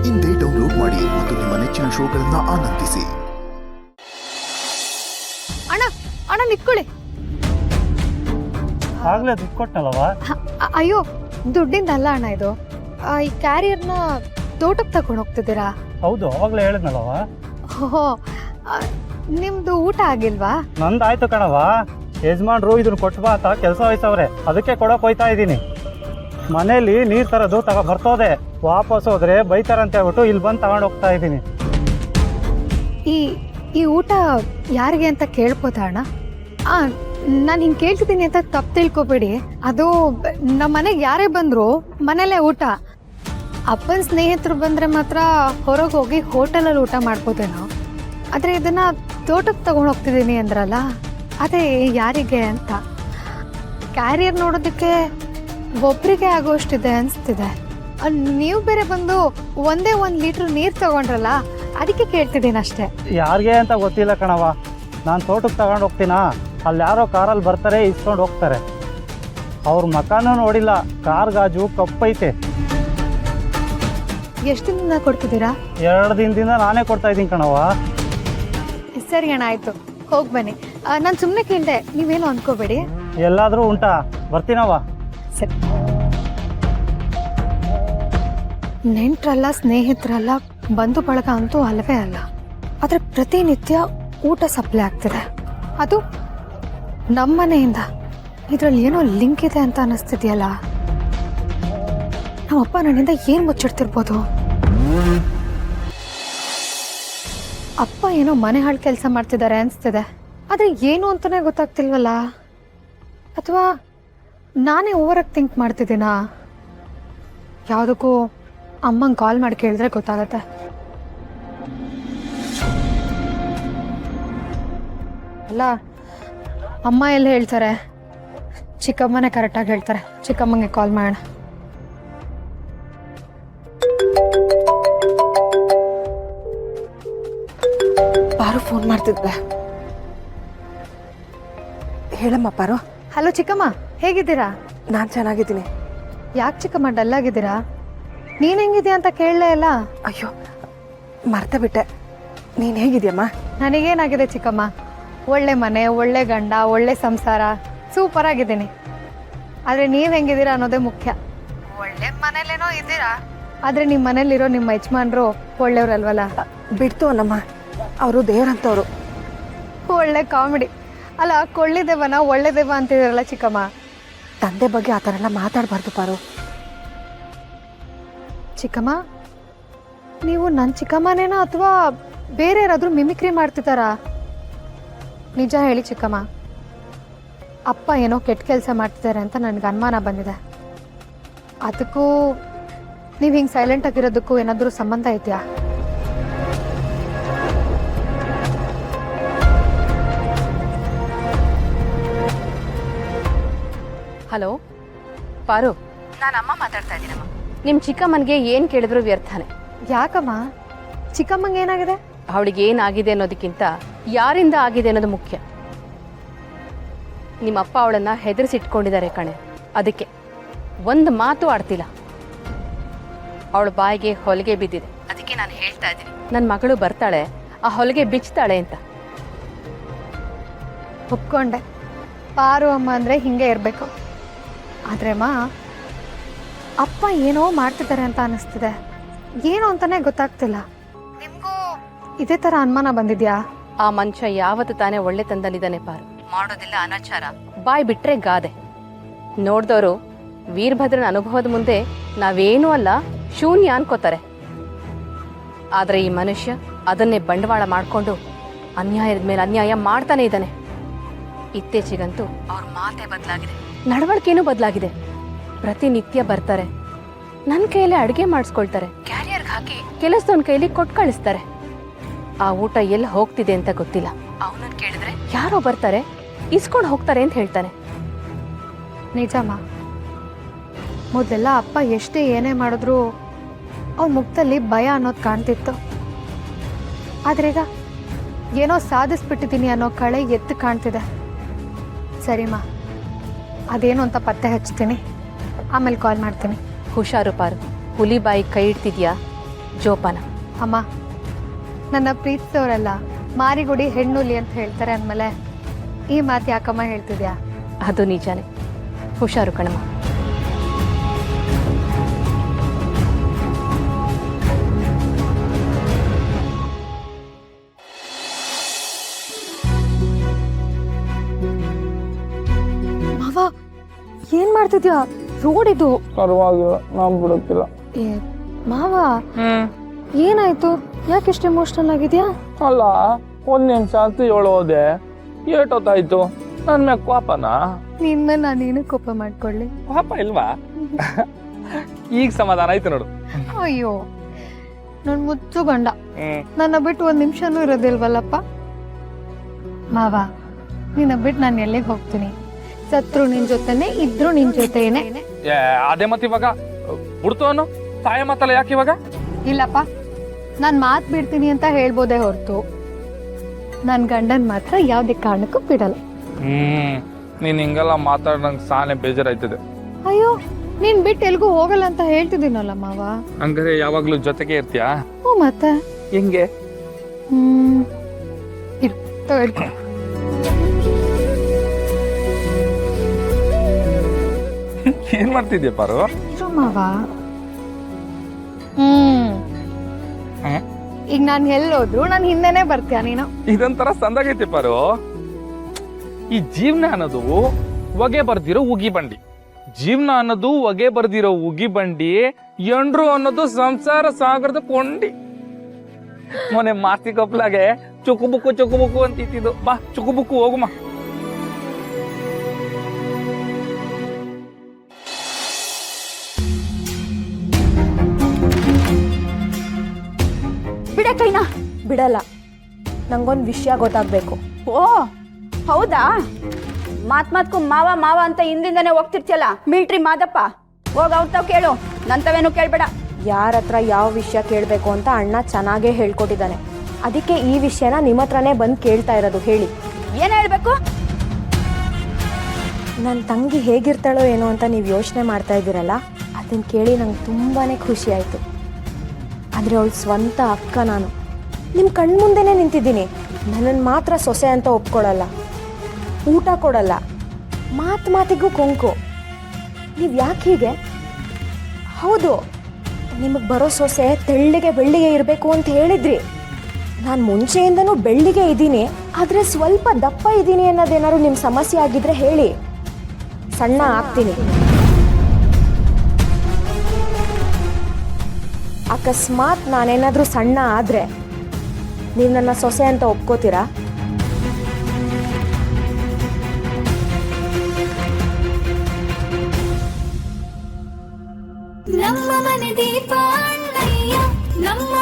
ಇಂದೇ ಡೌನ್ಲೋಡ್ ಮಾಡಿ ಮತ್ತು ನಿಮ್ಮ ನೆಚ್ಚಿನ ಶೋಗಳನ್ನ ಆನಂದಿಸಿ. ಅಣ್ಣ ಅಣ್ಣ ನಿತ್ಕೊಳ್ಳಿ. ಆಗ್ಲೇ ದುಡ್ಡು ಕೊಟ್ಟನಲ್ವಾ? ಅಯ್ಯೋ ದುಡ್ಡಿಂದಲ್ಲ ಅಣ್ಣ, ಇದು ಈ ಕ್ಯಾರಿಯರ್ನ ತೋಟಕ್ಕೆ ತಗೊಂಡು ಹೋಗ್ತಿದ್ದೀರಾ? ಹೌದು, ಅವಾಗ್ಲೇ ಹೇಳಿದ್ನಲ್ವ. ಓಹೋ, ನಿಮ್ದು ಊಟ ಆಗಿಲ್ವಾ? ನಂದಾಯ್ತು ಕಣವ. ಯಜಮಾನ್ರು ಇದನ್ನ ಕೊಟ್ಟು ಬಾ ಅಂತ ಕೆಲಸ ವಹಿಸವ್ರೆ, ಅದಕ್ಕೆ ಕೊಡೋಕೆ ಹೋಯ್ತಾ ಇದ್ದೀನಿ. ಮನೇಲಿ ನೀರು ತರೋದು ಬರ್ತೋದೆ, ವಾಪಸ್ ಹೋದ್ರೆ ಬೈತಾರಂತ ಹೇಳ್ಬಿಟ್ಟು ಇಲ್ಲಿ ಬಂದು ತಗೊಂಡು ಹೋಗ್ತಾ ಇದ್ದೀನಿ. ಈ ಊಟ ಯಾರಿಗೆ ಅಂತ ಕೇಳ್ಬೋದಾ ಅಣ್ಣ? ನಾನು ಹಿಂಗೆ ಕೇಳ್ತಿದ್ದೀನಿ ಅಂತ ತಪ್ಪು ತಿಳ್ಕೊಬೇಡಿ. ಅದು ನಮ್ಮ ಮನೆಗೆ ಯಾರೇ ಬಂದರೂ ಮನೇಲೇ ಊಟ. ಅಪ್ಪನ ಸ್ನೇಹಿತರು ಬಂದರೆ ಮಾತ್ರ ಹೊರಗೆ ಹೋಗಿ ಹೋಟೆಲಲ್ಲಿ ಊಟ ಮಾಡ್ಬೋದೇನೋ. ಆದರೆ ಇದನ್ನು ತೋಟಕ್ಕೆ ತಗೊಂಡು ಹೋಗ್ತಿದ್ದೀನಿ ಅಂದ್ರಲ್ಲ, ಅದೇ ಯಾರಿಗೆ ಅಂತ. ಕ್ಯಾರಿಯರ್ ನೋಡೋದಕ್ಕೆ ಒಬ್ಬರಿಗೆ ಆಗೋಷ್ಟಿದೆ ಅನಿಸ್ತಿದೆ. ನೀವು ಬೇರೆ ಬಂದು ಒಂದೇ 1 ಲೀಟ್ರ್ ನೀರು ತಗೊಂಡ್ರಲ್ಲ, ಅದಕ್ಕೆ ಕೇಳ್ತಿದ್ದೀನಿ ಅಷ್ಟೇ. ಯಾರಿಗೆ ಅಂತ ಗೊತ್ತಿಲ್ಲ ಕಣವ. ನಾನು ತೋಟಕ್ಕೆ ತಗೊಂಡು ಹೋಗ್ತೀನಾ, ಅಲ್ಲಿ ಯಾರೋ ಕಾರಲ್ಲಿ ಬರ್ತಾರೆ, ಇಸ್ಕೊಂಡು ಹೋಗ್ತಾರೆ. ಅವ್ರ ಮಕಾನೂ ನೋಡಿಲ್ಲ, ಕಾರ್ ಗಾಜು ಕಪ್ಪೈತೆ. ಎಷ್ಟು ದಿನ ಕೊಡ್ತಿದ್ದೀರಾ? 2 ದಿನದಿಂದ ನಾನೇ ಕೊಡ್ತಾ ಇದ್ದೀನಿ ಕಣವ. ಸರಿ ಅಣ್ಣ, ಆಯಿತು, ಹೋಗಿ ಬನ್ನಿ. ನಾನು ಸುಮ್ಮನೆ ಕೇಳಿದೆ, ನೀವೇನು ಅಂದ್ಕೋಬೇಡಿ. ಎಲ್ಲಾದರೂ ಉಂಟಾ? ಬರ್ತೀನವ. ಸರಿ. ನೆಂಟ್ರಲ್ಲ, ಸ್ನೇಹಿತರಲ್ಲ, ಬಂಧು ಬಳಗ ಅಂತೂ ಅಲ್ಲವೇ ಅಲ್ಲ. ಆದರೆ ಪ್ರತಿನಿತ್ಯ ಊಟ ಸಪ್ಲೈ ಆಗ್ತಿದೆ, ಅದು ನಮ್ಮನೆಯಿಂದ. ಇದರಲ್ಲಿ ಏನೋ ಲಿಂಕ್ ಇದೆ ಅಂತ ಅನ್ನಿಸ್ತಿದೆಯಲ್ಲ. ನಮ್ಮಪ್ಪ ನನ್ನಿಂದ ಏನು ಮುಚ್ಚಿಡ್ತಿರ್ಬೋದು? ಅಪ್ಪ ಏನೋ ಮನೆ ಹಾಳು ಕೆಲಸ ಮಾಡ್ತಿದ್ದಾರೆ ಅನಿಸ್ತಿದೆ, ಆದರೆ ಏನು ಅಂತಲೇ ಗೊತ್ತಾಗ್ತಿಲ್ವಲ್ಲ. ಅಥವಾ ನಾನೇ ಓವರಾಗಿ ಥಿಂಕ್ ಮಾಡ್ತಿದ್ದೀನಾ? ಯಾವುದಕ್ಕೂ ಅಮ್ಮಂಗೆ ಕಾಲ್ ಮಾಡಿ ಕೇಳಿದ್ರೆ ಗೊತ್ತಾಗತ್ತೆ. ಅಲ್ಲ, ಅಮ್ಮ ಎಲ್ಲ ಹೇಳ್ತಾರೆ, ಚಿಕ್ಕಮ್ಮನೇ ಕರೆಕ್ಟಾಗಿ ಹೇಳ್ತಾರೆ. ಚಿಕ್ಕಮ್ಮಂಗೆ ಕಾಲ್ ಮಾಡೋಣ. ಪಾರು ಫೋನ್ ಮಾಡ್ತಿದ್ದೆ. ಹೇಳಮ್ಮ ಪಾರು. ಹಲೋ ಚಿಕ್ಕಮ್ಮ, ಹೇಗಿದ್ದೀರಾ? ನಾನು ಚೆನ್ನಾಗಿದ್ದೀನಿ. ಯಾಕೆ ಚಿಕ್ಕಮ್ಮ ಡಲ್ ಆಗಿದ್ದೀರಾ? ನೀನು ಹೆಂಗಿದ್ಯಾ ಅಂತ ಕೇಳಲೇ ಇಲ್ಲ. ಅಯ್ಯೋ, ಮರ್ತೆ ಬಿಟ್ಟೆ. ನೀನು ಹೇಗಿದ್ಯಮ್ಮ? ನನಗೇನಾಗಿದೆ ಚಿಕ್ಕಮ್ಮ, ಒಳ್ಳೆ ಮನೆ, ಒಳ್ಳೆ ಗಂಡ, ಒಳ್ಳೆ ಸಂಸಾರ, ಸೂಪರ್ ಆಗಿದ್ದೀನಿ. ಆದರೆ ನೀವು ಹೆಂಗಿದ್ದೀರಾ ಅನ್ನೋದೇ ಮುಖ್ಯ. ಒಳ್ಳೆ ಮನೇಲೇನೋ ಇದ್ದೀರಾ, ಆದರೆ ನಿಮ್ಮ ಮನೇಲಿರೋ ನಿಮ್ಮ ಯಜಮಾನ್ರು ಒಳ್ಳೆಯವ್ರಲ್ವಲ್ಲ. ಬಿಡ್ತು ಅನ್ನಮ್ಮ, ಅವರು ದೇವ್ರಂತವ್ರು. ಒಳ್ಳೆ ಕಾಮಿಡಿ ಅಲ್ಲ. ಕೊಳ್ಳಿದೇವನ ಒಳ್ಳೆ ದೇವ ಅಂತಿದಾರಲ್ಲ ಚಿಕ್ಕಮ್ಮ. ತಂದೆ ಬಗ್ಗೆ ಆ ಥರ ಎಲ್ಲ ಮಾತಾಡಬಾರ್ದು ಪಾರು. ಚಿಕ್ಕಮ್ಮ, ನೀವು ನನ್ನ ಚಿಕ್ಕಮ್ಮನೇನೋ ಅಥವಾ ಬೇರೆ ಯಾರಾದರೂ ಮಿಮಿಕ್ರಿ ಮಾಡ್ತಿದ್ದಾರಾ? ನಿಜ ಹೇಳಿ ಚಿಕ್ಕಮ್ಮ. ಅಪ್ಪ ಏನೋ ಕೆಟ್ಟ ಕೆಲಸ ಮಾಡ್ತಿದ್ದಾರೆ ಅಂತ ನನಗೆ ಅನುಮಾನ ಬಂದಿದೆ. ಅದಕ್ಕೂ ನೀವು ಹಿಂಗೆ ಸೈಲೆಂಟ್ ಆಗಿರೋದಕ್ಕೂ ಏನಾದರೂ ಸಂಬಂಧ ಇದೆಯಾ? ಹಲೋ ಪಾರು, ನಾನು ಅಮ್ಮ ಮಾತಾಡ್ತಾ ಇದ್ದೀನಮ್ಮ. ನಿಮ್ಮ ಚಿಕ್ಕಮ್ಮನಿಗೆ ಏನು ಕೇಳಿದ್ರು ವ್ಯರ್ಥನೇ. ಯಾಕಮ್ಮ? ಚಿಕ್ಕಮ್ಮಂಗೆ ಏನಾಗಿದೆ? ಅವಳಿಗೆ ಏನಾಗಿದೆ ಅನ್ನೋದಕ್ಕಿಂತ ಯಾರಿಂದ ಆಗಿದೆ ಅನ್ನೋದು ಮುಖ್ಯ. ನಿಮ್ಮಪ್ಪ ಅವಳನ್ನು ಹೆದರಿಸಿಟ್ಕೊಂಡಿದ್ದಾರೆ ಕಣೆ, ಅದಕ್ಕೆ ಒಂದು ಮಾತು ಆಡ್ತಿಲ್ಲ. ಅವಳ ಬಾಯಿಗೆ ಹೊಲಿಗೆ ಬಿದ್ದಿದೆ, ಅದಕ್ಕೆ ನಾನು ಹೇಳ್ತಾ ಇದ್ದೀನಿ, ನನ್ನ ಮಗಳು ಬರ್ತಾಳೆ, ಆ ಹೊಲಿಗೆ ಬಿಚ್ತಾಳೆ ಅಂತ. ಒಪ್ಕೊಂಡೆ, ಪಾರು ಅಮ್ಮ ಅಂದರೆ ಹಿಂಗೆ ಇರಬೇಕು. ಆದರೆ ಅಮ್ಮ, ಅಪ್ಪ ಏನೋ ಮಾಡ್ತಿದ್ದಾರೆ ಅಂತ ಅನ್ನಿಸ್ತಿದೆ. ಏನು ಅಂತಲೇ ಗೊತ್ತಾಗ್ತಿಲ್ಲ. ನಿಮಗೂ ಇದೇ ಥರ ಅನುಮಾನ ಬಂದಿದ್ಯಾ? ಆ ಮನುಷ್ಯ ಯಾವತ್ತು ತಾನೇ ಒಳ್ಳೆ ತಂದಲ್ಲಿದ್ದಾನೆ ಪಾರು. ಮಾಡೋದಿಲ್ಲ ಅನಾಚಾರ, ಬಾಯಿ ಬಿಟ್ರೆ ಗಾದೆ. ನೋಡ್ದವರು ವೀರಭದ್ರನ ಅನುಭವದ ಮುಂದೆ ನಾವೇನೂ ಅಲ್ಲ, ಶೂನ್ಯ ಅನ್ಕೋತಾರೆ. ಆದರೆ ಈ ಮನುಷ್ಯ ಅದನ್ನೇ ಬಂಡವಾಳ ಮಾಡಿಕೊಂಡು ಅನ್ಯಾಯದ ಮೇಲೆ ಅನ್ಯಾಯ ಮಾಡ್ತಾನೆ ಇದ್ದಾನೆ. ಇತ್ತೀಚೆಗಂತೂ ಅವ್ರ ಮಾತೇ ಬದಲಾಗಿದೆ, ನಡವಳಿಕೆನೂ ಬದಲಾಗಿದೆ. ಪ್ರತಿನಿತ್ಯ ಬರ್ತಾರೆ, ನನ್ನ ಕೈಯಲ್ಲೇ ಅಡುಗೆ ಮಾಡಿಸ್ಕೊಳ್ತಾರೆ, ಕ್ಯಾರಿಯರ್ಗೆ ಹಾಕಿ ಕೆಲಸದವನ ಕೈಲಿ ಕೊಟ್ಟು ಕಳಿಸ್ತಾರೆ. ಆ ಊಟ ಎಲ್ಲ ಹೋಗ್ತಿದೆ ಅಂತ ಗೊತ್ತಿಲ್ಲ. ಅವನನ್ನ ಕೇಳಿದ್ರೆ ಯಾರೋ ಬರ್ತಾರೆ, ಇಸ್ಕೊಂಡು ಹೋಗ್ತಾರೆ ಅಂತ ಹೇಳ್ತಾನೆ. ನಿಜಮ್ಮ, ಮೊದಲೆಲ್ಲ ಅಪ್ಪ ಎಷ್ಟೇ ಏನೇ ಮಾಡಿದ್ರು ಅವ್ನ ಮುಖದಲ್ಲಿ ಭಯ ಅನ್ನೋದು ಕಾಣ್ತಿತ್ತು. ಆದರೆ ಈಗ ಏನೋ ಸಾಧಿಸ್ಬಿಟ್ಟಿದ್ದೀನಿ ಅನ್ನೋ ಕಳೆ ಎತ್ತು ಕಾಣ್ತಿದೆ. ಸರಿಮ್ಮ, ಅದೇನು ಅಂತ ಪತ್ತೆ ಹಚ್ತೀನಿ, ಆಮೇಲೆ ಕಾಲ್ ಮಾಡ್ತೀನಿ. ಹುಷಾರು ಪಾರು, ಹುಲಿ ಬಾಯಿ ಕೈ ಇಡ್ತಿದ್ಯಾ, ಜೋಪಾನ. ಅಮ್ಮ, ನನ್ನ ಪ್ರೀತಿಸೋರೆಲ್ಲ ಮಾರಿಗುಡಿ ಹೆಣ್ಣುಲಿ ಅಂತ ಹೇಳ್ತಾರೆ ಅಂದಮೇಲೆ ಈ ಮಾತು ಯಾಕಮ್ಮ ಹೇಳ್ತಿದ್ಯಾ? ಅದು ನಿಜಾನೇ. ಹುಷಾರು ಕಣಮ್ಮ. ಮಾವ, ಏನ್ ಮಾಡ್ತಿದ್ಯಾ? ರೋಡ್ ಇದು. ಪರವಾಗಿಲ್ಲ, ನಾನ್ ಬಿಡಕ್ಕಿಲ್ಲ. ಏ ಮಾವ, ಏನಾಯ್ತು? ಯಾಕೆಷ್ಟು ಎಮೋಷನಲ್ ಆಗಿದ್ಯಾ? ಅಲ್ಲ, ಒಂದ್ ನಿಮಿಷ ಅಂತ ಹೇಳೋದೆ, ಏಟೊತ್ತಾಯ್ತು? ನನ್ ಮ್ಯಾಗ ಕೋಪನಾ? ನಿನ್ನ ನಾನೇನು ಕೋಪ ಮಾಡ್ಕೊಳ್ಳಿ? ಕೋಪ ಇಲ್ವಾ? ಈಗ ಸಮಾಧಾನ ಆಯ್ತು ನೋಡು. ಅಯ್ಯೋ, ನನ್ ಮುಚ್ಚು ಗಂಡ ನನ್ನ ಬಿಟ್ಟು ಒಂದ್ ನಿಮಿಷನೂ ಇರೋದಿಲ್ವಲ್ಲಪ್ಪ. ಮಾವ, ನಿನ್ನ ಬಿಟ್ಟು ನಾನು ಎಲ್ಲಿಗೆ ಹೋಗ್ತೀನಿ? ಸತ್ರು ನಿನ್ ಜೊತೆನೆ, ಇದ್ರು ನಿನ್ ಜೊತೆನೆ. ಅದೇ ಮತ್ ಇವಾಗ ಬಿಡ್ತು ಅನ್ನೋ ತಾಯ ಮಾತಲ್ಲ ಯಾಕೆ ಇವಾಗ? ಇಲ್ಲಪ್ಪ, ನಾನ್ ಮಾತ್ ಬಿಡ್ತೀನಿ ಅಂತ ಹೇಳ್ಬೋದೇ ಹೊರತು ನನ್ ಗಂಡನ್ ಮಾತ್ರ ಯಾವ್ದೇ ಕಾರಣಕ್ಕೂ ಬಿಡಲ್ಲ. ನೀನ್ ಹಿಂಗೆಲ್ಲ ಮಾತಾಡ್ ನಂಗೆ ಸಾನೆ ಬೇಜಾರಾಯ್ತದೆ. ಅಯ್ಯೋ, ನೀನ್ ಬಿಟ್ಟು ಎಲ್ಗೂ ಹೋಗಲ್ಲ ಅಂತ ಹೇಳ್ತಿದ್ದೀನಲ್ಲ ಮಾವ. ಹಂಗಾರೆ ಯಾವಾಗ್ಲೂ ಜೊತೆಗೆ ಇರ್ತೀಯಾ? ಹ್ಞೂ, ಮತ್ತೆ ಹೆಂಗೆ? ಇಡ್ಕೊ. ಏನ್ ಮಾಡ್ತಿದ್ಯಾ ಪಾರು? ಇರು ಮಾವ. ಈಗ ನಾನ್ ಎಲ್ಲೋದ್ರು ನಾನು ಹಿಂದೆನೆ ಬರ್ತೀಯ ನೀನು? ಇದೊಂಥರ ಸಂದಾಗೈತಿ ಪಾರು. ಈ ಜೀವನ ಅನ್ನೋದು ಹೊಗೆ ಬರ್ದಿರೋ ಉಗಿ ಬಂಡಿ. ಜೀವನ ಅನ್ನೋದು ಹೊಗೆ ಬರ್ದಿರೋ ಉಗಿ ಬಂಡಿ. ಎಂಡ್ರು ಅನ್ನೋದು ಸಂಸಾರ ಸಾಗರದ ಕೊಂಡಿ. ಮೊನ್ನೆ ಮಾಸ್ತಿ ಕಪ್ಲಾಗೆ ಚುಕುಬುಕ್ಕು ಅಂತಿದ್ದು. ಬಾ ಚುಕುಬುಕ್ಕು ಹೋಗುಮ. ಬಿಡ ಕೈನಾ. ಬಿಡಲ್ಲ, ನಂಗೊಂದು ವಿಷಯ ಗೊತ್ತಾಗ್ಬೇಕು. ಓ ಹೌದಾ? ಮಾತ್ಗೂ ಮಾವ ಮಾವ ಅಂತ ಹಿಂದಿಂದನೇ ಹೋಗ್ತಿರ್ತಿಯಲ್ಲ, ಮಿಲ್ಟ್ರಿ ಮಾದಪ್ಪ. ಹೋಗ ಅವ್ರ ಕೇಳು, ನಂತವೇನು ಕೇಳ್ಬೇಡ. ಯಾರ ಹತ್ರ ಯಾವ ವಿಷಯ ಕೇಳಬೇಕು ಅಂತ ಅಣ್ಣ ಚೆನ್ನಾಗೇ ಹೇಳ್ಕೊಟ್ಟಿದ್ದಾನೆ. ಅದಕ್ಕೆ ಈ ವಿಷಯನ ನಿಮ್ಮ ಹತ್ರನೇ ಬಂದು ಕೇಳ್ತಾ ಇರೋದು. ಹೇಳಿ, ಏನ್ ಹೇಳ್ಬೇಕು? ನನ್ನ ತಂಗಿ ಹೇಗಿರ್ತಾಳೋ ಏನೋ ಅಂತ ನೀವು ಯೋಚನೆ ಮಾಡ್ತಾ ಇದ್ದೀರಲ್ಲ, ಅದನ್ನ ಕೇಳಿ ನಂಗೆ ತುಂಬಾ ಖುಷಿ ಆಯಿತು. ಆದರೆ ಅವಳು ಸ್ವಂತ ಅಕ್ಕ ನಾನು. ನಿಮ್ಮ ಕಣ್ಮುಂದೆನೇ ನಿಂತಿದ್ದೀನಿ. ನನ್ನನ್ನು ಮಾತ್ರ ಸೊಸೆ ಅಂತ ಒಪ್ಕೊಳ್ಳಲ್ಲ, ಊಟ ಕೊಡಲ್ಲ, ಮಾತಿಗೂ ಕೊಂಕು. ನೀವು ಯಾಕೆ ಹೀಗೆ? ಹೌದು, ನಿಮಗೆ ಬರೋ ಸೊಸೆ ತೆಳ್ಳಿಗೆ ಬೆಳ್ಳಿಗೆ ಇರಬೇಕು ಅಂತ ಹೇಳಿದ್ರಿ. ನಾನು ಮುಂಚೆಯಿಂದನೂ ಬೆಳ್ಳಿಗೆ ಇದ್ದೀನಿ, ಆದರೆ ಸ್ವಲ್ಪ ದಪ್ಪ ಇದ್ದೀನಿ ಅನ್ನೋದೇನಾದ್ರು ನಿಮ್ಮ ಸಮಸ್ಯೆ ಆಗಿದ್ರೆ ಹೇಳಿ, ಸಣ್ಣ ಆಗ್ತೀನಿ. ಅಕಸ್ಮಾತ್ ನಾನೇನಾದರೂ ಸಣ್ಣ ಆದರೆ ನೀವು ನನ್ನ ಸೊಸೆ ಅಂತ ಒಪ್ಕೋತೀರಾ? ನಮ್ಮ ಮನೆ ದೀಪ ಅಣ್ಣಯ್ಯ, ನಮ್ಮ